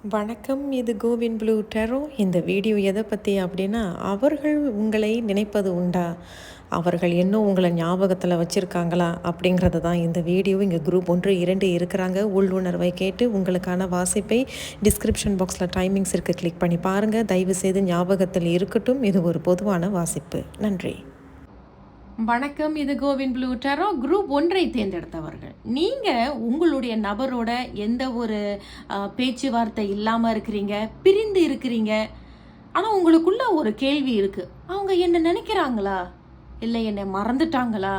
வணக்கம். இது CoWIN blue டெரோ. இந்த வீடியோ எதை பற்றி அப்படின்னா, அவர்கள் உங்களை நினைப்பது உண்டா, அவர்கள் இன்னும் உங்களை ஞாபகத்தில் வச்சுருக்காங்களா அப்படிங்கிறது தான் இந்த வீடியோ. இங்கே குரூப் 1, 2 இருக்கிறாங்க. உள்ளுணர்வை கேட்டு உங்களுக்கான வாசிப்பை டிஸ்கிரிப்ஷன் பாக்ஸில் டைமிங்ஸ் இருக்குது, கிளிக் பண்ணி பாருங்கள். தயவுசெய்து ஞாபகத்தில் இருக்கட்டும். இது ஒரு பொதுவான வாசிப்பு. நன்றி. வணக்கம். இது கோவின் ப்ளூ டெரோ. குரூப் 1 தேர்ந்தெடுத்தவர்கள். நீங்கள் உங்களுடைய நபரோட எந்த ஒரு பேச்சுவார்த்தை இல்லாமல் இருக்கிறீங்க, பிரிந்து இருக்கிறீங்க. ஆனால் உங்களுக்குள்ள ஒரு கேள்வி இருக்குது. அவங்க என்ன நினைக்கிறாங்களா, இல்லை என்னை மறந்துட்டாங்களா,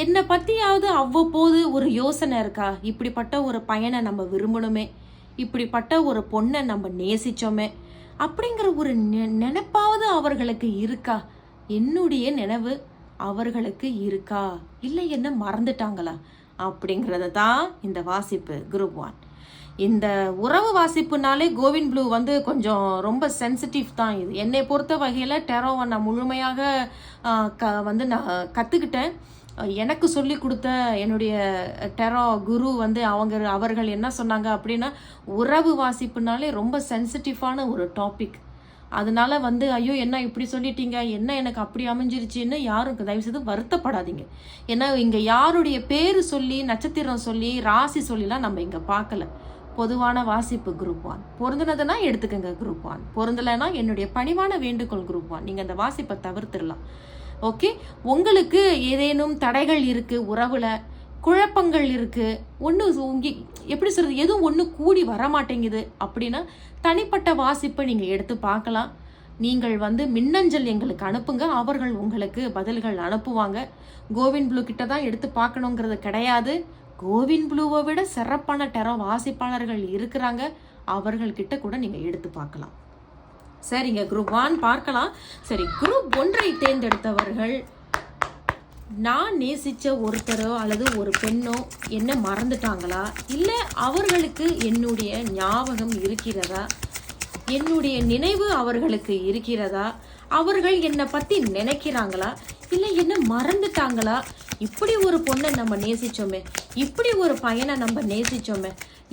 என்னை பற்றியாவது அவ்வப்போது ஒரு யோசனை இருக்கா, இப்படிப்பட்ட ஒரு பையனை நம்ம விரும்பணுமே, இப்படிப்பட்ட ஒரு பொண்ணை நம்ம நேசித்தோமே அப்படிங்கிற ஒரு நினைப்பாவது அவர்களுக்கு இருக்கா, என்னுடைய நினைவு அவர்களுக்கு இருக்கா, இல்லை என்ன மறந்துட்டாங்களா அப்படிங்கிறத தான் இந்த வாசிப்பு குரூப் 1. இந்த உறவு வாசிப்புனாலே கோவின் ப்ளூ கொஞ்சம் ரொம்ப சென்சிட்டிவ் தான். இது என்னை பொறுத்த வகையில் டெரோவை நான் முழுமையாக நான் கற்றுக்கிட்டேன். எனக்கு சொல்லி கொடுத்த என்னுடைய டெரோ குரு அவர்கள் என்ன சொன்னாங்க அப்படின்னா, உறவு வாசிப்புனாலே ரொம்ப சென்சிட்டிவான ஒரு டாபிக். அதனால ஐயோ என்ன இப்படி சொல்லிட்டீங்க, என்ன எனக்கு அப்படி அமைஞ்சிருச்சுன்னு யாரும் தயவுசெய்து வருத்தப்படாதீங்க. ஏன்னா இங்கே யாருடைய பேர் சொல்லி, நட்சத்திரம் சொல்லி, ராசி சொல்லிலாம் நம்ம இங்கே பார்க்கல. பொதுவான வாசிப்பு குரூப் 1. பொருந்தினதுன்னா எடுத்துக்கோங்க குரூப் 1, பொருந்தலைன்னா என்னுடைய பணிவான வேண்டுகோள் குரூப் 1, நீங்கள் அந்த வாசிப்பை தவிர்த்துடலாம். ஓகே. உங்களுக்கு ஏதேனும் தடைகள் இருக்குது, உறவில் குழப்பங்கள் இருக்குது, எப்படி சொல்கிறது, எதுவும் ஒன்று கூடி வரமாட்டேங்குது அப்படின்னா தனிப்பட்ட வாசிப்பை நீங்கள் எடுத்து பார்க்கலாம். நீங்கள் மின்னஞ்சல் எங்களுக்கு அனுப்புங்க, அவர்கள் உங்களுக்கு பதில்கள் அனுப்புவாங்க. கோவின் ப்ளூ கிட்ட தான் எடுத்து பார்க்கணுங்கிறது கிடையாது. கோவின் ப்ளூவை விட சிறப்பான டெரோ வாசிப்பாளர்கள் இருக்கிறாங்க, அவர்கள்கிட்ட கூட நீங்கள் எடுத்து பார்க்கலாம். சரிங்க, குரூப் 1 பார்க்கலாம். சரி, குரூப் 1 தேர்ந்தெடுத்தவர்கள், நான் நேசித்த ஒருத்தரோ அல்லது ஒரு பெண்ணோ என்ன மறந்துட்டாங்களா, இல்லை அவர்களுக்கு என்னுடைய ஞாபகம் இருக்கிறதா, என்னுடைய நினைவு அவர்களுக்கு இருக்கிறதா, அவர்கள் என்னை பற்றி நினைக்கிறாங்களா, இல்லை என்ன மறந்துட்டாங்களா, இப்படி ஒரு பொண்ணை நம்ம நேசித்தோமே, இப்படி ஒரு பையனை நம்ம நேசித்தோமே,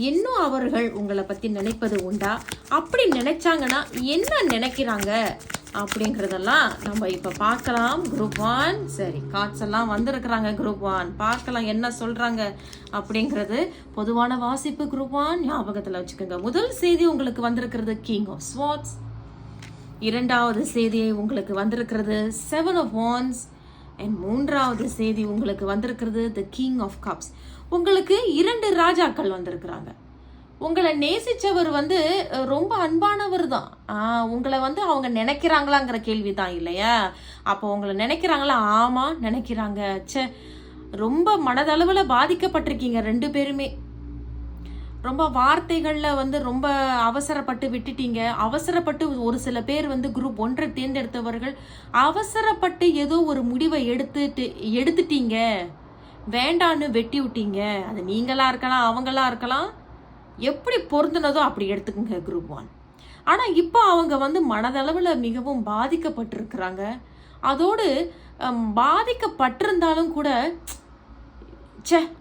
இன்னும் அவர்கள் உங்களை பற்றி நினைப்பது உண்டா, அப்படி நினைச்சாங்கன்னா என்ன நினைக்கிறாங்க அப்படிங்கிறதெல்லாம் நம்ம இப்போ பார்க்கலாம் குரூப் 1. சரி, கார்ட்ஸ் எல்லாம் வந்திருக்கிறாங்க குரூப் 1, பார்க்கலாம் என்ன சொல்கிறாங்க அப்படிங்கிறது. பொதுவான வாசிப்பு குரூப் 1, ஞாபகத்தில் வச்சுக்கோங்க. முதல் செய்தி உங்களுக்கு வந்திருக்கிறது கிங் ஆஃப் ஸ்வார்ட்ஸ். இரண்டாவது செய்தி உங்களுக்கு வந்திருக்கிறது 7 ஆஃப் வாண்ட்ஸ். அண்ட் மூன்றாவது செய்தி உங்களுக்கு வந்திருக்கிறது த கிங் ஆஃப் கப்ஸ். உங்களுக்கு 2 ராஜாக்கள் வந்திருக்கிறாங்க. உங்களை நேசித்தவர் ரொம்ப அன்பானவர் தான். உங்களை அவங்க நினைக்கிறாங்களாங்கிற கேள்வி தான் இல்லையா? அப்போ உங்களை நினைக்கிறாங்களா? ஆமாம் நினைக்கிறாங்க. ரொம்ப மனதளவில் பாதிக்கப்பட்டிருக்கீங்க 2 பேருமே. ரொம்ப வார்த்தைகளில் ரொம்ப அவசரப்பட்டு விட்டுட்டீங்க. அவசரப்பட்டு ஒரு சில பேர் குரூப் 1 தேர்ந்தெடுத்தவர்கள் அவசரப்பட்டு ஏதோ ஒரு முடிவை எடுத்துட்டீங்க, வேண்டான்னு வெட்டி விட்டீங்க. அது நீங்களா இருக்கலாம், அவங்களா இருக்கலாம், எப்படி பொருந்தினதோ அப்படி எடுத்துக்கோங்க குரூப் 1. ஆனால் இப்போ அவங்க மனதளவில் மிகவும் பாதிக்கப்பட்டிருக்கிறாங்க. அதோடு பாதிக்கப்பட்டிருந்தாலும் கூட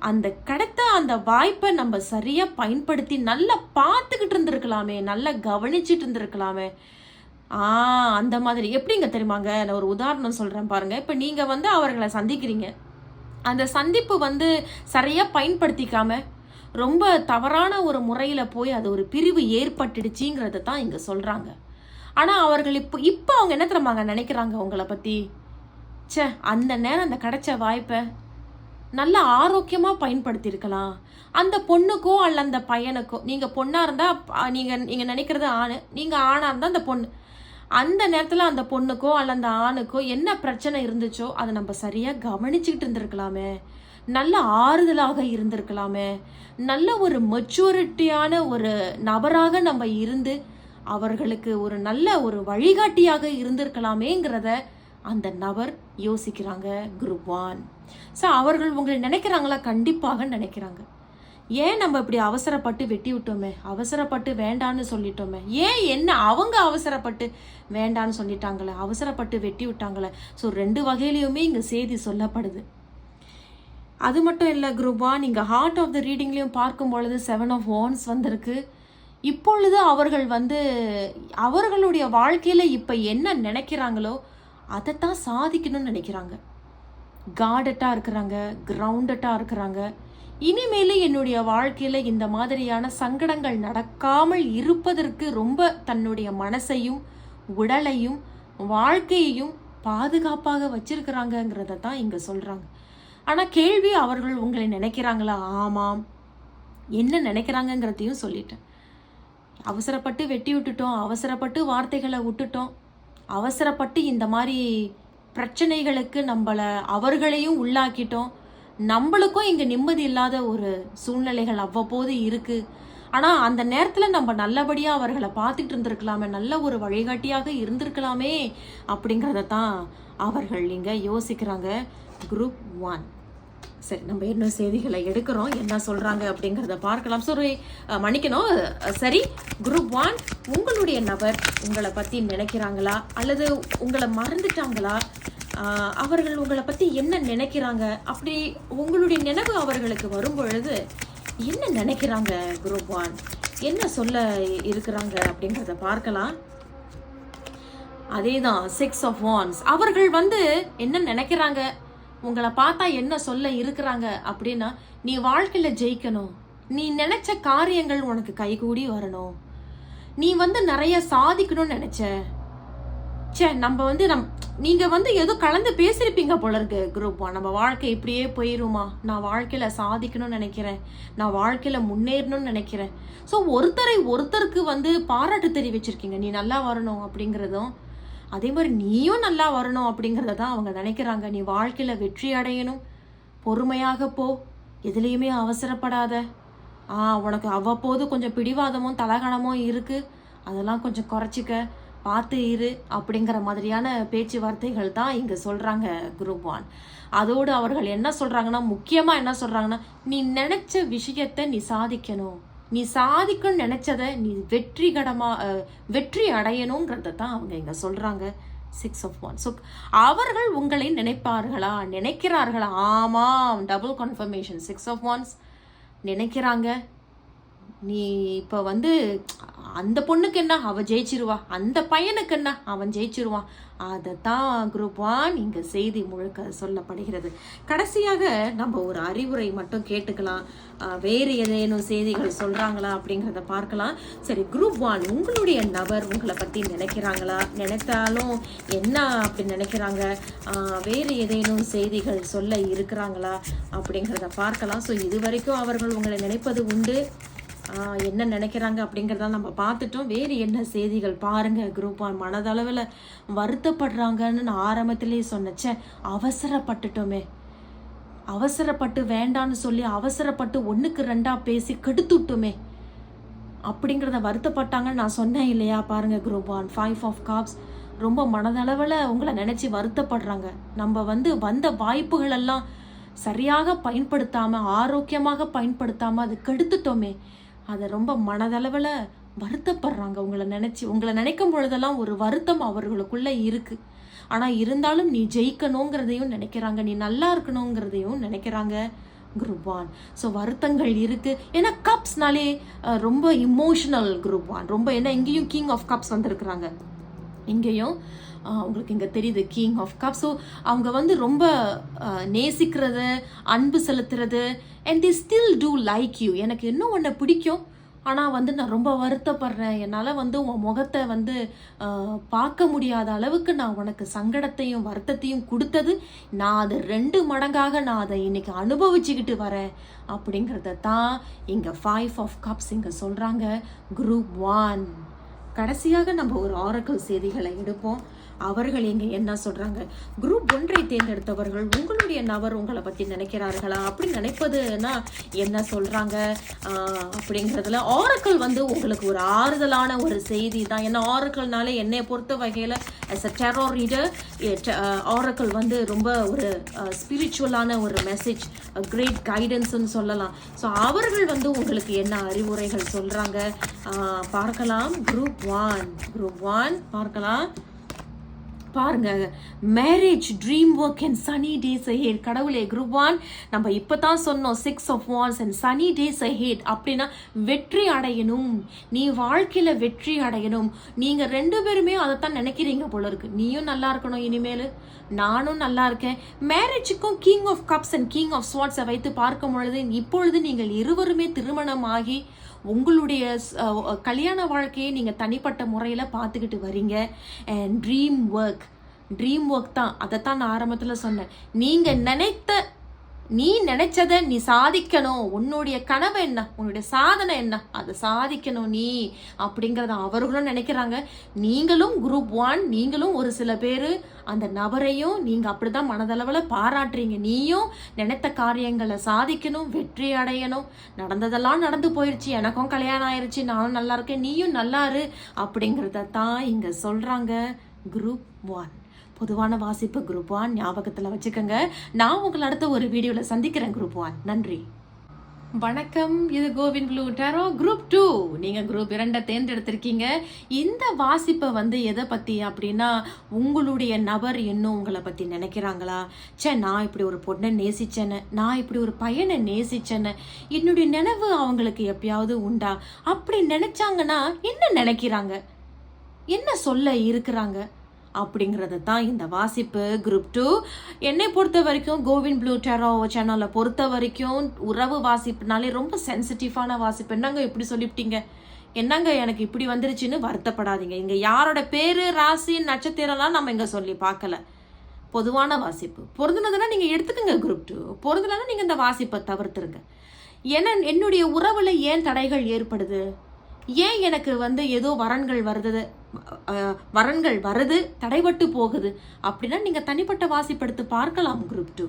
அந்த கிடைத்த அந்த வாய்ப்பை நம்ம சரியாக பயன்படுத்தி நல்லா பார்த்துக்கிட்டு இருந்திருக்கலாமே, நல்லா கவனிச்சிட்டு இருந்திருக்கலாமே. அந்த மாதிரி எப்படிங்க தெரியுமாங்க, நான் ஒரு உதாரணம் சொல்கிறேன் பாருங்கள். இப்போ நீங்கள் அவர்களை சந்திக்கிறீங்க, அந்த சந்திப்பு சரியாக பயன்படுத்திக்காமல் ரொம்ப தவறான ஒரு முறையில் போய் அது ஒரு பிரிவு ஏற்பட்டுடுச்சிங்கிறத தான் இங்கே சொல்கிறாங்க. ஆனால் அவர்கள் இப்போ அவங்க என்ன தெரியுமாங்க நினைக்கிறாங்க உங்களை பற்றி, அந்த நேரம் அந்த கிடைச்ச வாய்ப்பை நல்ல ஆரோக்கியமாக பயன்படுத்தியிருக்கலாம். அந்த பொண்ணுக்கோ அல்ல அந்த பையனுக்கோ, நீங்கள் பொண்ணாக இருந்தால் நீங்கள் நினைக்கிறது ஆண், நீங்கள் ஆணாக இருந்தால் அந்த பொண்ணு, அந்த நேரத்தில் அந்த பொண்ணுக்கோ அல்ல அந்த ஆணுக்கோ என்ன பிரச்சனை இருந்துச்சோ அதை நம்ம சரியாக கவனிச்சுக்கிட்டு இருந்திருக்கலாமே, நல்ல ஆறுதலாக இருந்திருக்கலாமே, நல்ல ஒரு மெச்சூரிட்டியான ஒரு நபராக நம்ம இருந்து அவர்களுக்கு ஒரு நல்ல ஒரு வழிகாட்டியாக இருந்திருக்கலாமேங்கிறத அந்த நபர் யோசிக்கிறாங்க குரூப் 1. ஸோ அவர்கள் உங்களை நினைக்கிறாங்களா? கண்டிப்பாக நினைக்கிறாங்க. ஏன் நம்ம இப்படி அவசரப்பட்டு வெட்டி விட்டோமே, அவசரப்பட்டு வேண்டான்னு சொல்லிட்டோமே, ஏன் என்ன அவங்க அவசரப்பட்டு வேண்டான்னு சொல்லிட்டாங்களே, அவசரப்பட்டு வெட்டி விட்டாங்களே. ஸோ 2 வகையிலையுமே இங்கே செய்தி சொல்லப்படுது. அது மட்டும் இல்லை குரூப் 1, நீங்கள் ஹார்ட் ஆஃப் த ரீடிங்லேயும் பார்க்கும் பொழுது 7 ஆஃப் வாண்ட்ஸ் வந்திருக்கு. இப்பொழுது அவர்கள் வந்து அவர்களுடைய வாழ்க்கையில இப்ப என்ன நினைக்கிறாங்களோ அதைத்தான் சாதிக்கணும்னு நினைக்கிறாங்க. கார்டட்டா இருக்கிறாங்க, கிரவுண்டட்டா இருக்கிறாங்க. இனிமேல என்னுடைய வாழ்க்கையில இந்த மாதிரியான சங்கடங்கள் நடக்காமல் இருப்பதற்கு ரொம்ப தன்னுடைய மனசையும் உடலையும் வாழ்க்கையையும் பாதுகாப்பாக வச்சிருக்கிறாங்கங்கிறத தான் இங்க சொல்றாங்க. ஆனா கேள்வி, அவர்கள் உங்களை நினைக்கிறாங்களா? ஆமாம். என்ன நினைக்கிறாங்கங்கிறதையும் சொல்லிட்டேன். அவசரப்பட்டு வெட்டி விட்டுட்டோம், அவசரப்பட்டு வார்த்தைகளை விட்டுட்டோம், அவசரப்பட்டு இந்த மாதிரி பிரச்சனைகளுக்கு அவர்களையும் உள்ளாக்கிட்டோம். நம்மளுக்கும் இங்க நிம்மதி இல்லாத ஒரு சூழ்நிலைகள் அவ்வப்போது இருக்கு. ஆனா அந்த நேரத்துல நம்ம நல்லபடியா அவர்களை பார்த்துட்டு இருந்திருக்கலாமே, நல்ல ஒரு வழிகாட்டியாக இருந்திருக்கலாமே அப்படிங்கிறத தான் அவர்கள் இங்க யோசிக்கிறாங்க. குரூப் 1. சரி, நம்ம என்ன செய்திகளை எடுக்கிறோம், என்ன சொல்றாங்க அப்படிங்கிறத பார்க்கலாம். மன்னிக்கணும். சரி, குரூப் 1, உங்களுடைய நபர் உங்களை பத்தி நினைக்கிறாங்களா அல்லது உங்களை மறந்துட்டாங்களா? அவர்கள் உங்களை பத்தி என்ன நினைக்கிறாங்க? அப்படி உங்களுடைய நினைவு அவர்களுக்கு வரும் பொழுது என்ன நினைக்கிறாங்க? குரூப் 1 என்ன சொல்ல இருக்கிறாங்க அப்படிங்கிறத பார்க்கலாம். அதேதான் 6 of Wands. அவர்கள் வந்து என்ன நினைக்கிறாங்க, உங்களை பார்த்தா என்ன சொல்ல இருக்கிறாங்க அப்படின்னா, நீ வாழ்க்கையில ஜெயிக்கணும், நீ நினைச்ச காரியங்கள் உனக்கு கைகூடி வரணும், நீ வந்து நிறைய சாதிக்கணும்னு நினைச்ச. நீங்க வந்து ஏதோ கலந்து பேசிருப்பீங்க போல இருக்கு குரூப் 1. நம்ம வாழ்க்கை இப்படியே போயிருமா, நான் வாழ்க்கையில சாதிக்கணும்னு நினைக்கிறேன், நான் வாழ்க்கையில முன்னேறணும்னு நினைக்கிறேன். ஸோ ஒருத்தருக்கு வந்து பாராட்டு தெரிவிச்சிருக்கீங்க, நீ நல்லா வரணும் அப்படிங்கிறதும், அதே மாதிரி நீயும் நல்லா வரணும் அப்படிங்கிறத தான் அவங்க நினைக்கிறாங்க. நீ வாழ்க்கையில வெற்றி அடையணும், பொறுமையாக போ, எதுலேயுமே அவசரப்படாத, உனக்கு அவ்வப்போது கொஞ்சம் பிடிவாதமும் தலகணமும் இருக்கு, அதெல்லாம் கொஞ்சம் குறைச்சிக்க, பார்த்து இரு அப்படிங்கிற மாதிரியான பேச்சுவார்த்தைகள் தான் இங்க சொல்றாங்க குரூப் 1. அதோடு அவர்கள் என்ன சொல்றாங்கன்னா, முக்கியமா என்ன சொல்றாங்கன்னா, நீ நினைச்ச விஷயத்தை நீ சாதிக்கணும், நீ சாதிக்கணும்னு நினைச்சதை நீ வெற்றி அடையணுங்கிறத தான் அவங்க இங்க சொல்றாங்க. 6 of Wands. ஸோ அவர்கள் உங்களை நினைக்கிறார்களா? ஆமாம், டபுள் கன்ஃபர்மேஷன். 6 of Wands நினைக்கிறாங்க. நீ இப்போ வந்து அந்த பொண்ணுக்கு என்ன, அவ ஜெயிச்சிருவா, அந்த பையனுக்கு என்ன, அவன் ஜெயிச்சிருவான். அதைத்தான் குரூப் 1 இங்க செய்தி முழுக்க சொல்லப்படுகிறது. கடைசியாக நம்ம ஒரு அறிவுரை மட்டும் கேட்டுக்கலாம். வேறு ஏதேனும் செய்திகள் சொல்றாங்களா அப்படிங்கிறத பார்க்கலாம். சரி, குரூப் 1, உங்களுடைய நபர் உங்களை பத்தி நினைக்கிறாங்களா? நினைத்தாலும் என்ன அப்படி நினைக்கிறாங்க? வேறு ஏதேனும் செய்திகள் சொல்ல இருக்கிறாங்களா அப்படிங்கிறத பார்க்கலாம். ஸோ இது வரைக்கும் அவர்கள் உங்களை நினைப்பது உண்டு. என்ன நினைக்கிறாங்க அப்படிங்கிறத நம்ம பார்த்துட்டோம். வேறு என்ன செய்திகள் பாருங்க. குரூப் 1 மனதளவில் வருத்தப்படுறாங்கன்னு நான் ஆரம்பத்திலேயே சொன்னேன். அவசரப்பட்டு வேண்டான்னு சொல்லி அவசரப்பட்டு 1க்கு 2 பேசி கெடுத்துட்டோமே அப்படிங்கிறத வருத்தப்பட்டாங்கன்னு நான் சொன்னேன் இல்லையா? பாருங்க குரூப் 1, 5 of Cups ரொம்ப மனதளவில் உங்களை நினைச்சு வருத்தப்படுறாங்க. நம்ம வந்து வந்த வாய்ப்புகள் எல்லாம் சரியாக பயன்படுத்தாம, ஆரோக்கியமாக பயன்படுத்தாம அது கெடுத்துட்டோமே, அதை ரொம்ப மனதளவில் வருத்தப்படுறாங்க. உங்களை நினைக்கும் பொழுதெல்லாம் ஒரு வருத்தம் அவர்களுக்குள்ள இருக்கு. ஆனால் இருந்தாலும் நீ ஜெயிக்கணுங்கிறதையும் நினைக்கிறாங்க, நீ நல்லா இருக்கணுங்கிறதையும் நினைக்கிறாங்க குரூப் 1. ஸோ வருத்தங்கள் இருக்கு. ஏன்னா கப்ஸ்னாலே ரொம்ப இமோஷனல் குரூப் 1. ரொம்ப ஏன்னா இங்கேயும் கிங் ஆஃப் கப்ஸ் வந்திருக்கிறாங்க, இங்கேயும் உங்களுக்கு இங்கே தெரியுது கிங் ஆஃப் கப். ஸோ அவங்க வந்து ரொம்ப நேசிக்கிறது, அன்பு செலுத்துறது, and the still do like you. எனக்கு இன்னும் ஒன்று பிடிக்கும், ஆனால் வந்து நான் ரொம்ப வருத்தப்படுறேன், என்னால் வந்து உன் முகத்தை வந்து பார்க்க முடியாத அளவுக்கு நான் உனக்கு சங்கடத்தையும் வருத்தத்தையும் கொடுத்தது, நான் அதை 2 மடங்காக நான் அதை இன்னைக்கு அனுபவிச்சுக்கிட்டு வரேன் அப்படிங்கிறத தான் இங்கே 5 of Cups இங்கே சொல்கிறாங்க குரூப் 1. கடைசியாக நம்ம ஒரு ஆரக்கிள் செய்திகளை எடுப்போம். அவர்கள் இங்கே என்ன சொல்றாங்க? குரூப் 1 தேர்ந்தெடுத்தவர்கள் உங்களுடைய நபர் உங்களை பற்றி நினைக்கிறார்களா? அப்படி நினைப்பதுன்னா என்ன சொல்றாங்க அப்படிங்கிறதுல ஆரக்கிள் வந்து உங்களுக்கு ஒரு ஆறுதலான ஒரு செய்தி தான். ஏன்னா ஆரக்கிள்னாலே என்னை பொறுத்த வகையில் as a tarot reader, Oracle வந்து ரொம்ப ஒரு ஸ்பிரிச்சுவலான ஒரு மெசேஜ், கிரேட் கைடன்ஸ்ன்னு சொல்லலாம். ஸோ அவர்கள் வந்து உங்களுக்கு என்ன அறிவுரைகள் சொல்றாங்க பார்க்கலாம். குரூப் 1 பார்க்கலாம். பாருங்க, marriage dream work and Shani days ahead. கடவுளே, குரூப் 1 நம்ம இப்பதான் சொன்னோம் 6 of wands and sunny days ahead அப்படின்னா வெற்றி அடையணும், நீ வாழ்க்கையில வெற்றி அடையணும். நீங்க 2 பேருமே அதைத்தான் நினைக்கிறீங்க போல இருக்கு. நீயும் நல்லா இருக்கணும், இனிமேல் நானும் நல்லா இருக்கேன். மேரேஜுக்கும் king of cups and king of ஸ்வார்ட்ஸை வைத்து பார்க்கும் பொழுது இப்பொழுது நீங்கள் இருவருமே திருமணமாகி உங்களுடைய கல்யாண வாழ்க்கையை நீங்கள் தனிப்பட்ட முறையில் பார்த்துக்கிட்டு வரீங்க. அண்ட் ட்ரீம் ஒர்க் தான், அதைத்தான் நான் ஆரம்பத்தில் சொன்னேன். நீங்கள் நீ நினைச்சதை நீ சாதிக்கணும். உன்னுடைய கனவு என்ன, உன்னுடைய சாதனை என்ன, அதை சாதிக்கணும் நீ அப்படிங்கிறத அவர்களும் நினைக்கிறாங்க. நீங்களும் குரூப் 1, நீங்களும் ஒரு சில பேர் அந்த நபரையும் நீங்கள் அப்படிதான் மனதளவில் பாராட்டுறீங்க. நீயும் நினைத்த காரியங்களை சாதிக்கணும், வெற்றி அடையணும். நடந்ததெல்லாம் நடந்து போயிடுச்சு, எனக்கும் கல்யாணம் ஆயிடுச்சு, நானும் நல்லா இருக்கேன், நீயும் நல்லா இரு அப்படிங்கிறத தான் இங்கே சொல்கிறாங்க குரூப் 1. பொதுவான வாசிப்பு குரூப் 1 ஞாபகத்தில் வச்சுக்கோங்க. நான் உங்களை அடுத்த ஒரு வீடியோவில் சந்திக்கிறேன் குரூப் 1. நன்றி, வணக்கம். இது கோவின் ப்ளூ டேரோ குரூப் 2. நீங்கள் குரூப் 2 தேர்ந்தெடுத்திருக்கீங்க. இந்த வாசிப்பை எதை பற்றி அப்படின்னா, உங்களுடைய நபர் இன்னும் உங்களை பற்றி நினைக்கிறாங்களா? நான் இப்படி ஒரு பொண்ணை நேசிச்சேன்னு, நான் இப்படி ஒரு பையனை நேசிச்சேன்னு, என்னுடைய நினைவு அவங்களுக்கு எப்பயாவது உண்டா? அப்படி நினைச்சாங்கன்னா என்ன நினைக்கிறாங்க, என்ன சொல்ல இருக்கிறாங்க அப்படிங்கிறது தான் இந்த வாசிப்பு குரூப் 2. என்னை பொறுத்த வரைக்கும் கோவின் ப்ளூ டேரோ சேனலை பொறுத்த வரைக்கும் உறவு வாசிப்புனாலே ரொம்ப சென்சிட்டிவான வாசிப்பு. என்னங்க இப்படி சொல்லிவிட்டீங்க, என்னங்க எனக்கு இப்படி வந்துருச்சுன்னு வருத்தப்படாதீங்க. இங்கே யாரோட பேர், ராசி, நட்சத்திரம்லாம் நம்ம இங்கே சொல்லி பார்க்கல. பொதுவான வாசிப்பு. பொருந்தினதுன்னா நீங்கள் எடுத்துக்கோங்க குரூப் 2, பொருந்தலைன்னா நீங்கள் இந்த வாசிப்பை தவிர்த்துருங்க. என்னுடைய உறவில் ஏன் தடைகள் ஏற்படுது, ஏன் எனக்கு ஏதோ வரன்கள் வருது தடைபட்டு போகுது அப்படின்னா நீங்கள் தனிப்பட்ட வாசிப்படுத்தி பார்க்கலாம் குரூப் 2.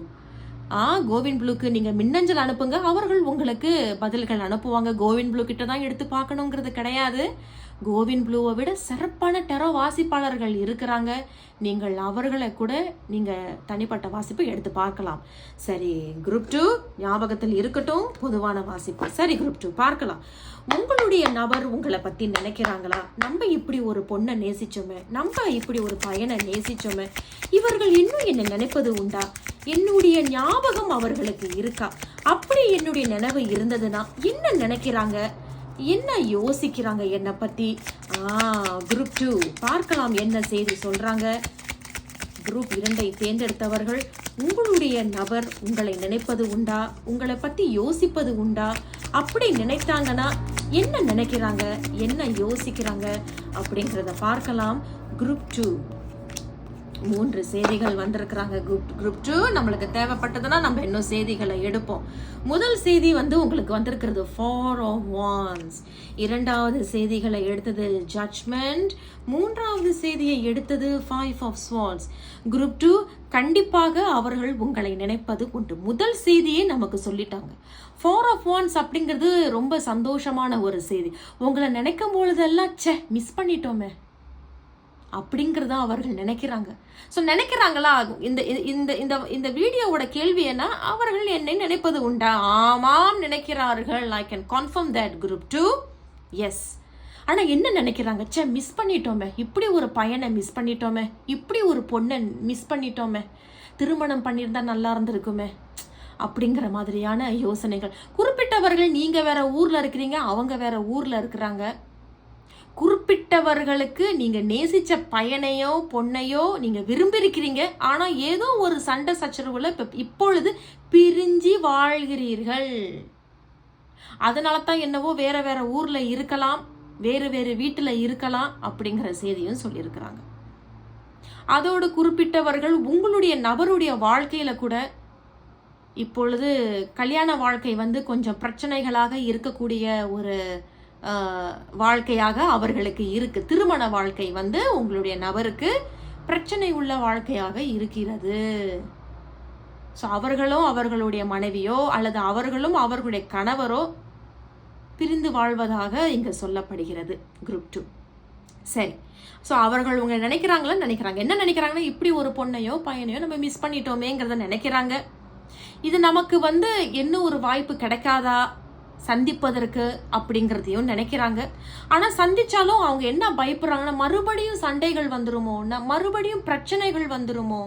கோவின் ப்ளூக்கு நீங்கள் மின்னஞ்சல் அனுப்புங்க, அவர்கள் உங்களுக்கு பதில்கள் அனுப்புவாங்க. கோவின் ப்ளூ கிட்ட தான் எடுத்து பார்க்கணுங்கிறது கிடையாது. கோவின் ப்ளூவை விட சிறப்பான டெரோ வாசிப்பாளர்கள் இருக்கிறாங்க. நீங்கள் அவர்களை கூட நீங்கள் தனிப்பட்ட வாசிப்பு எடுத்து பார்க்கலாம். சரி குரூப் 2 ஞாபகத்தில் இருக்கட்டும், பொதுவான வாசிப்பு. சரி குரூப் 2 பார்க்கலாம். உங்களுடைய நபர் உங்களை பற்றி நினைக்கிறாங்களா? நம்ம இப்படி ஒரு பொண்ணை நேசிச்சோமே, நம்ம இப்படி ஒரு பையனை நேசிச்சோமே, இவர்கள் இன்னும் என்னை நினைப்பது உண்டா? என்னுடைய ஞாபகம் அவர்களுக்கு இருக்கா? அப்படி என்னுடைய நினைவு இருந்ததுன்னா என்ன நினைக்கிறாங்க, என்ன யோசிக்கிறாங்க என்னை பற்றி? குரூப் 2 பார்க்கலாம் என்ன செய்தி சொல்கிறாங்க. குரூப் 2 தேர்ந்தெடுத்தவர்கள், உங்களுடைய நபர் உங்களை நினைப்பது உண்டா, உங்களை பற்றி யோசிப்பது உண்டா? அப்படி நினைத்தாங்கன்னா என்ன நினைக்கிறாங்க, என்ன யோசிக்கிறாங்க அப்படிங்கிறத பார்க்கலாம். குரூப் 2 3 செய்திகள் வந்திருக்கிறாங்க. குரூப் 2 நம்மளுக்கு தேவைப்பட்டதுன்னா நம்ம இன்னும் செய்திகளை எடுப்போம். முதல் செய்தி உங்களுக்கு வந்திருக்கிறது 4 of wands. 2வது செய்திகளை எடுத்தது ஜட்ஜ்மெண்ட். 3வது செய்தியை எடுத்தது 5 of swords. குரூப் 2 கண்டிப்பாக அவர்கள் உங்களை நினைப்பது உண்டு. முதல் செய்தியே நமக்கு சொல்லிட்டாங்க. 4 of wands அப்படிங்கிறது ரொம்ப சந்தோஷமான ஒரு செய்தி. உங்களை நினைக்கும் பொழுதெல்லாம் மிஸ் பண்ணிட்டோமே அப்படிங்கிறத அவர்கள் நினைக்கிறாங்க. ஸோ நினைக்கிறாங்களா? இந்த இந்த இந்த இந்த வீடியோவோட கேள்வி என்ன, அவர்கள் என்னை நினைப்பது உண்டா? ஆமாம் நினைக்கிறார்கள். I can confirm that group 2. Yes. ஆனால் என்ன நினைக்கிறாங்க, மிஸ் பண்ணிட்டோமே, இப்படி ஒரு பையனை மிஸ் பண்ணிட்டோமே, இப்படி ஒரு பொண்ணை மிஸ் பண்ணிட்டோமே, திருமணம் பண்ணியிருந்தா நல்லா இருந்திருக்குமே அப்படிங்கிற மாதிரியான யோசனைகள். குறிப்பிட்டவர்கள் நீங்கள் வேற ஊரில் இருக்கிறீங்க, அவங்க வேற ஊரில் இருக்கிறாங்க. குறிப்பிட்டவர்களுக்கு நீங்கள் நேசித்த பையனையோ பொண்ணையோ நீங்கள் விரும்பியிருக்கிறீங்க, ஆனால் ஏதோ ஒரு சண்டை சச்சரவுல இப்பொழுது பிரிஞ்சு வாழ்கிறீர்கள். அதனால தான் என்னவோ வேற வேற ஊரில் இருக்கலாம், வேறு வேறு வீட்டில் இருக்கலாம் அப்படிங்கிற செய்தியும் சொல்லியிருக்கிறாங்க. அதோடு குறிப்பிட்டவர்கள் உங்களுடைய நபருடைய வாழ்க்கையில கூட இப்பொழுது கல்யாண வாழ்க்கை கொஞ்சம் பிரச்சனைகளாக இருக்கக்கூடிய ஒரு வாழ்க்கையாக அவர்களுக்கு இருக்கு. திருமண வாழ்க்கை உங்களுடைய நபருக்கு பிரச்சனை உள்ள வாழ்க்கையாக இருக்கிறது. ஸோ அவர்களும் அவர்களுடைய மனைவியோ அல்லது அவர்களும் அவர்களுடைய கணவரோ பிரிந்து வாழ்வதாக இங்கே சொல்லப்படுகிறது குரூப் 2. சரி, ஸோ அவர்கள் உங்களை நினைக்கிறாங்க. என்ன நினைக்கிறாங்கன்னா, இப்படி ஒரு பொண்ணையோ பையனையோ நம்ம மிஸ் பண்ணிட்டோமேங்கிறத நினைக்கிறாங்க. இது நமக்கு இன்னும் ஒரு வாய்ப்பு கிடைக்காதா, சந்திப்பதற்கு அப்படிங்கிறதையும் நினைக்கிறாங்க. ஆனா சந்திச்சாலும் அவங்க என்ன பயப்படுறாங்கன்னா, மறுபடியும் சண்டைகள் வந்துருமோ, மறுபடியும் பிரச்சனைகள் வந்துருமோ,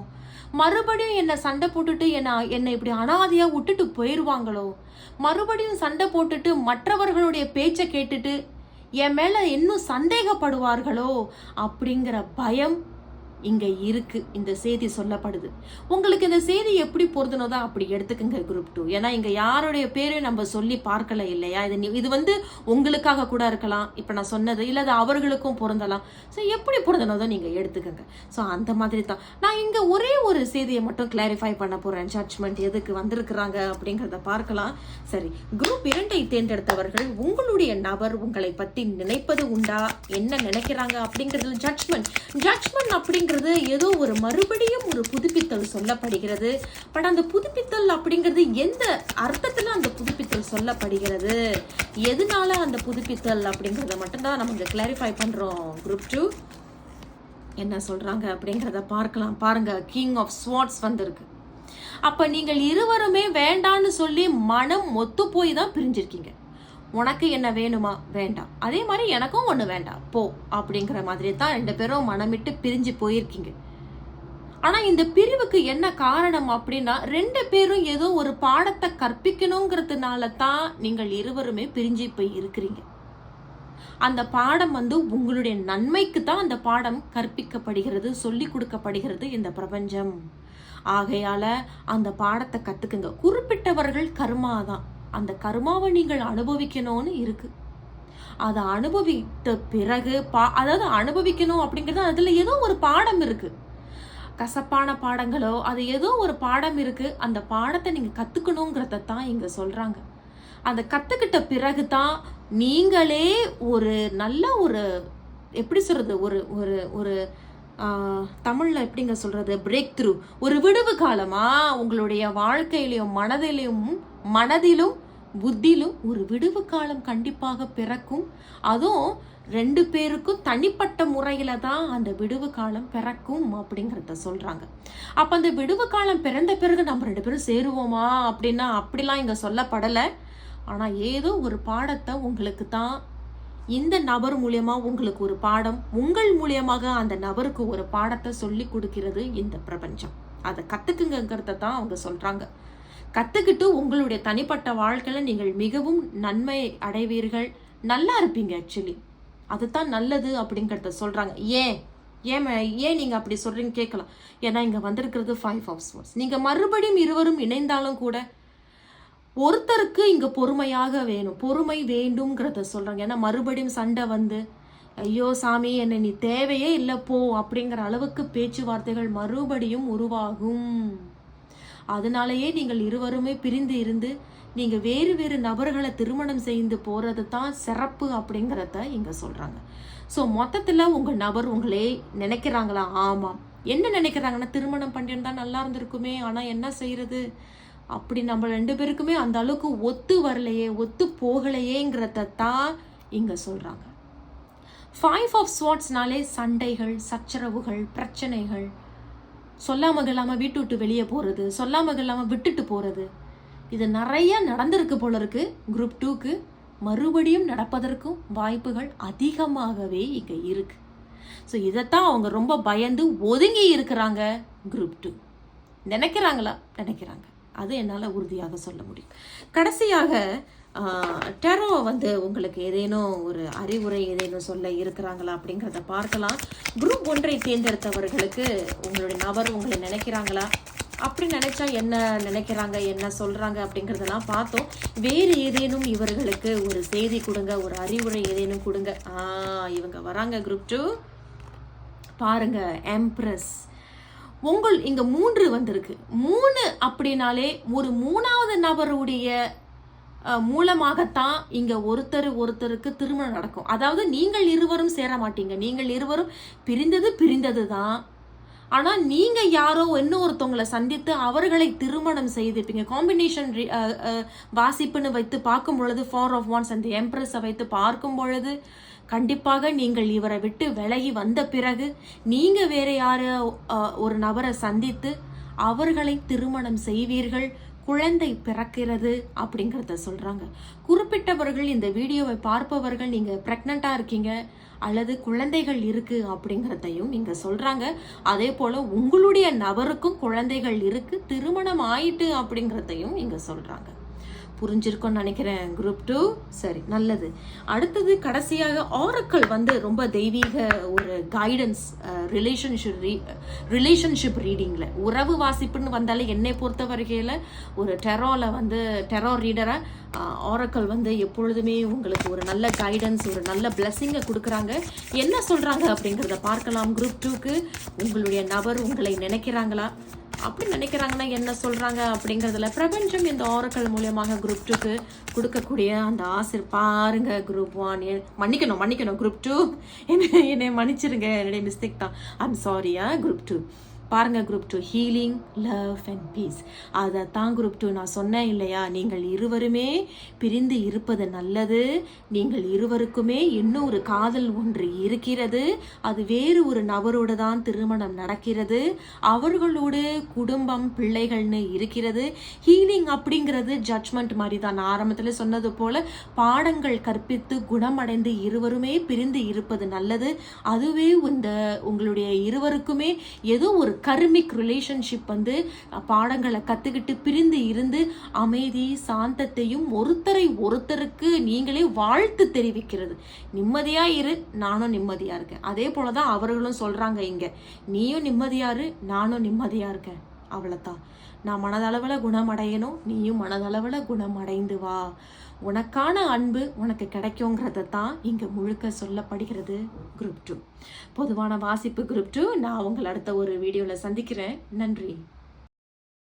மறுபடியும் என்ன சண்டை போட்டுட்டு என்னை இப்படி அனாதையா விட்டுட்டு போயிருவாங்களோ, மறுபடியும் சண்டை போட்டுட்டு மற்றவர்களுடைய பேச்சை கேட்டுட்டு என் மேல இன்னும் சந்தேகப்படுவார்களோ அப்படிங்கிற பயம் இங்க இருக்கு. இந்த செய்தி சொல்லப்படுது. உங்களுக்கு இந்த செய்தி எப்படி பொருந்தனதோ அப்படி எடுத்துக்கங்க குரூப் 2. ஏன்னா இங்க யாருடைய பேரையும் நம்ம சொல்லி பார்க்கல இல்லையா. இது வந்து உங்களுக்காக கூட இருக்கலாம், இப்ப நான் சொன்னது, இல்ல அது அவர்களுக்கும் பொருந்தலாம். ஸோ எப்படி பொருந்தனதோ நீங்க எடுத்துக்கங்க. ஸோ அந்த மாதிரி தான் நான் இங்க ஒரே ஒரு செய்தியை மட்டும் கிளாரிஃபை பண்ண போறேன். ஜட்ஜ்மெண்ட் எதுக்கு வந்திருக்கிறாங்க அப்படிங்கிறத பார்க்கலாம். சரி, குரூப் 2ஐ தேர்ந்தெடுத்தவர்கள் உங்களுடைய நபர் உங்களை பத்தி நினைப்பது உண்டா, என்ன நினைக்கிறாங்க அப்படிங்கிறதுல ஜட்ஜ்மெண்ட் அப்படிங்கிறது ஏதோ ஒரு மறுபடியும் ஒரு புதுப்பித்தல் சொல்லப்படுகிறது. பட் அந்த புதுப்பித்தல் அப்படிங்கிறது எந்த அர்த்தத்துல அந்த புதுப்பித்தல் சொல்லப்படுகிறது, எதனால அந்த புதுப்பித்தல் அப்படிங்கறத மட்டும்தான் நம்ம கிளாரிஃபை பண்றோம். குரூப் 2 என்ன சொல்றாங்க அப்படிங்கறத பார்க்கலாம். பாருங்க, கிங் ஆஃப் ஸ்வார்ட்ஸ் வந்திருக்கு. அப்ப நீங்கள் இருவருமே வேண்டான்னு சொல்லி மனம் ஒத்து போய் தான் பிரிஞ்சிருக்கீங்க. உனக்கு என்ன வேணுமா, வேண்டாம், அதே மாதிரி எனக்கும் ஒண்ணு வேண்டாம், போ அப்படிங்கிற மாதிரி தான் 2 பேரும் மனமிட்டு பிரிஞ்சு போயிருக்கீங்க. ஆனா இந்த பிரிவுக்கு என்ன காரணம் அப்படின்னா, 2 பேரும் ஏதோ ஒரு பாடத்தை கற்பிக்கணுங்கிறதுனால தான் நீங்கள் இருவருமே பிரிஞ்சு போய் இருக்கிறீங்க. அந்த பாடம் வந்து உங்களுடைய நன்மைக்கு தான் அந்த பாடம் கற்பிக்கப்படுகிறது, சொல்லி கொடுக்கப்படுகிறது இந்த பிரபஞ்சம். ஆகையால அந்த பாடத்தை கத்துக்குங்க. குறிப்பிட்டவர்கள் கர்மா தான், அந்த கர்மாவை நீங்கள் அனுபவிக்கணும்னு இருக்கு. அதை அனுபவித்த பிறகு அதாவது அனுபவிக்கணும் அப்படிங்கிறது அதுல ஏதோ ஒரு பாடம் இருக்கு. கசப்பான பாடங்களோ அது ஏதோ ஒரு பாடம் இருக்கு. அந்த பாடத்தை நீங்க கத்துக்கணுங்கிறத தான் இங்க சொல்றாங்க. அந்த கத்துக்கிட்ட பிறகுதான் நீங்களே ஒரு நல்ல ஒரு எப்படி சொல்றது, ஒரு ஒரு ஒரு தமிழ்ல எப்படிங்க சொல்றது, பிரேக் த்ரூ, ஒரு விடுவு காலமா உங்களுடைய வாழ்க்கையிலும் மனதிலும் புத்தியிலும் ஒரு விடுவு காலம் கண்டிப்பாக பிறக்கும். அதுவும் 2 பேருக்கும் தனிப்பட்ட முறையில தான் அந்த விடுவு காலம் பிறக்கும் அப்படிங்கறத சொல்றாங்க. அப்ப அந்த விடுவு காலம் பிறந்த பிறகு நம்ம 2 பேரும் சேருவோமா அப்படின்னா அப்படிலாம் இங்க சொல்லப்படல. ஆனா ஏதோ ஒரு பாடத்தை உங்களுக்கு தான் இந்த நபர் மூலியமா உங்களுக்கு ஒரு பாடம், உங்கள் மூலியமாக அந்த நபருக்கு ஒரு பாடத்தை சொல்லி கொடுக்கிறது இந்த பிரபஞ்சம். அதை கத்துக்குங்கிறத தான் அவங்க சொல்றாங்க. கத்துக்கிட்டு உங்களுடைய தனிப்பட்ட வாழ்க்கையில நீங்கள் மிகவும் நன்மை அடைவீர்கள், நல்லா இருப்பீங்க. ஆக்சுவலி அதுதான் நல்லது அப்படிங்கறத சொல்றாங்க. ஏன் நீங்க அப்படி சொல்றீங்க கேட்கலாம். ஏன்னா இங்க வந்திருக்கிறது 5 of Swords. நீங்க மறுபடியும் இருவரும் இணைந்தாலும் கூட ஒருத்தருக்கு இங்க பொறுமையாக வேணும், பொறுமை வேண்டும்ங்கிறத சொல்றாங்க. ஏன்னா மறுபடியும் சண்டை வந்து ஐயோ சாமி என்ன நீ தேவையே இல்லை போ அப்படிங்கிற அளவுக்கு பேச்சுவார்த்தைகள் மறுபடியும் உருவாகும். அதனாலேயே நீங்கள் இருவருமே பிரிந்து இருந்து நீங்க வேறு வேறு நபர்களை திருமணம் செய்து போறது தான் சிறப்பு அப்படிங்கிறத இங்க சொல்றாங்க. ஸோ மொத்தத்துல உங்க நபர் உங்களே நினைக்கிறாங்களா? ஆமாம். என்ன நினைக்கிறாங்கன்னா, திருமணம் பண்ணியிருந்தா நல்லா இருந்திருக்குமே, ஆனா என்ன செய்யறது, அப்படி நம்ம 2 பேருக்குமே அந்த அளவுக்கு ஒத்து வரலையே, ஒத்து போகலையேங்கிறத தான் இங்க சொல்றாங்க. 5 of Swordsனாலே சண்டைகள், சச்சரவுகள், பிரச்சனைகள், சொல்லாம இல்லாம வீட்டு விட்டு வெளியே போறது, சொல்லாம இல்லாம விட்டுட்டு போறது, இது நிறைய நடந்திருக்கு போல இருக்கு. குரூப் 2க்கு மறுபடியும் நடப்பதற்கும் வாய்ப்புகள் அதிகமாகவே இங்க இருக்கு. ஸோ இதைத்தான் அவங்க ரொம்ப பயந்து ஒதுங்கி இருக்கிறாங்க. குரூப் 2 நினைக்கிறாங்களா? நினைக்கிறாங்க. அது என்னால் உறுதியாக சொல்ல முடியும். கடைசியாக டெரோ வந்து உங்களுக்கு ஏதேனும் ஒரு அறிவுரை ஏதேனும் சொல்ல இருக்கிறாங்களா அப்படிங்கிறத பார்க்கலாம். குரூப் 1ஐ தேர்ந்தெடுத்தவர்களுக்கு உங்களுடைய நபர் உங்களை நினைக்கிறாங்களா, அப்படி நினைச்சா என்ன நினைக்கிறாங்க, என்ன சொல்றாங்க அப்படிங்கிறதெல்லாம் பார்த்தோம். வேறு ஏதேனும் இவர்களுக்கு ஒரு செய்தி கொடுங்க, ஒரு அறிவுரை ஏதேனும் கொடுங்க. இவங்க வராங்க. குரூப் 2 பாருங்க, எம்ப்ரஸ். இங்க 3 வந்திருக்கு. 3 அப்படின்னாலே ஒரு 3வது நபருடைய மூலமாகத்தான் இங்க ஒருத்தருக்கு திருமணம் நடக்கும். அதாவது நீங்கள் இருவரும் சேர மாட்டீங்க, நீங்கள் இருவரும் பிரிந்தது தான். ஆனா நீங்க யாரோ இன்னொருத்தவங்களை சந்தித்து அவர்களை திருமணம் செய்திருப்பீங்க. காம்பினேஷன் வாசிப்புன்னு வைத்து பார்க்கும் பொழுது 4 of Wands அந்த எம்ப்ரஸை வைத்து பார்க்கும் பொழுது கண்டிப்பாக நீங்கள் இவரை விட்டு விலகி வந்த பிறகு நீங்க வேற யார ஒரு நபரை சந்தித்து அவர்களை திருமணம் செய்வீர்கள். குழந்தை பிறக்கிறது அப்படிங்கிறத சொல்றாங்க. குறிப்பிட்டவர்கள் இந்த வீடியோவை பார்ப்பவர்கள் நீங்க பிரெக்னண்டா இருக்கீங்க அல்லது குழந்தைகள் இருக்கு அப்படிங்கிறதையும் இங்க சொல்றாங்க. அதே போல உங்களுடைய நபருக்கும் குழந்தைகள் இருக்கு, திருமணம் ஆயிட்டு அப்படிங்கிறதையும் இங்க சொல்றாங்க. புரிஞ்சிருக்கும்னு நினைக்கிறேன் குரூப் 2. சரி, நல்லது. அடுத்தது கடைசியாக ஆரக்கல் ரொம்ப தெய்வீக ஒரு கைடன்ஸ் ரிலேஷன்ஷிப் ரீடிங்கில் உறவு வாசிப்புன்னு வந்தாலே என்னை பொறுத்த வரைக்கையில் ஒரு டெரோ ரீடரை ஆரக்கல் எப்பொழுதுமே உங்களுக்கு ஒரு நல்ல கைடன்ஸ், ஒரு நல்ல பிளெஸிங்கை கொடுக்குறாங்க. என்ன சொல்கிறாங்க அப்படிங்கிறத பார்க்கலாம். குரூப் 2க்கு உங்களுடைய நபர் உங்களை நினைக்கிறாங்களா, அப்படி நினைக்கிறாங்கன்னா என்ன சொல்றாங்க அப்படிங்கிறதுல பிரபஞ்சம் இந்த ஆரக்கல் மூலியமாக குரூப் 2க்கு கொடுக்கக்கூடிய அந்த ஆசை பாருங்க. குரூப் 1 மன்னிக்கணும் குரூப் 2 என்னை மன்னிச்சிருங்க, என்னுடைய மிஸ்டேக் தான், ஐம் சாரியா. குரூப் 2 பாருங்க. Group 2 healing, love and peace. அதைத்தான் குரூப் 2 நான் சொன்னேன் இல்லையா, நீங்கள் இருவருமே பிரிந்து இருப்பது நல்லது. நீங்கள் இருவருக்குமே இன்னும் ஒரு காதல் ஒன்று இருக்கிறது. அது வேறு ஒரு நபரோடு தான் திருமணம் நடக்கிறது. அவர்களோடு குடும்பம், பிள்ளைகள்னு இருக்கிறது. ஹீலிங் அப்படிங்கிறது ஜட்ஜ்மெண்ட் மாதிரி தான். நான் ஆரம்பத்தில் சொன்னது போல பாடங்கள் கற்பித்து குணமடைந்து இருவருமே பிரிந்து இருப்பது நல்லது. அதுவே உங்களுடைய இருவருக்குமே ஏதோ ஒரு கர்மிக் ரிலேஷன்ஷிப் பாடங்களை கத்துக்கிட்டு பிரிந்து இருந்து அமைதி, சாந்தத்தையும் ஒருத்தருக்கு நீங்களே வாழ்த்து தெரிவிக்கிறது. நிம்மதியா இரு, நானும் நிம்மதியா இருக்கேன். அதே போலதான் அவர்களும் சொல்றாங்க இங்க, நீயும் நிம்மதியா இரு, நானும் நிம்மதியா இருக்கேன். அவ்வளவுதான். நான் மனதளவுல குணமடையணும், நீயும் மனதளவுல குணமடைந்து வா. உனக்கான அன்பு உனக்கு கிடைக்குங்கிறத தான் இங்க முழுக்க சொல்லப்படுகிறது. குரூப் 2 பொதுவான வாசிப்பு குரூப் 2. நான் உங்களை அடுத்த ஒரு வீடியோல சந்திக்கிறேன். நன்றி.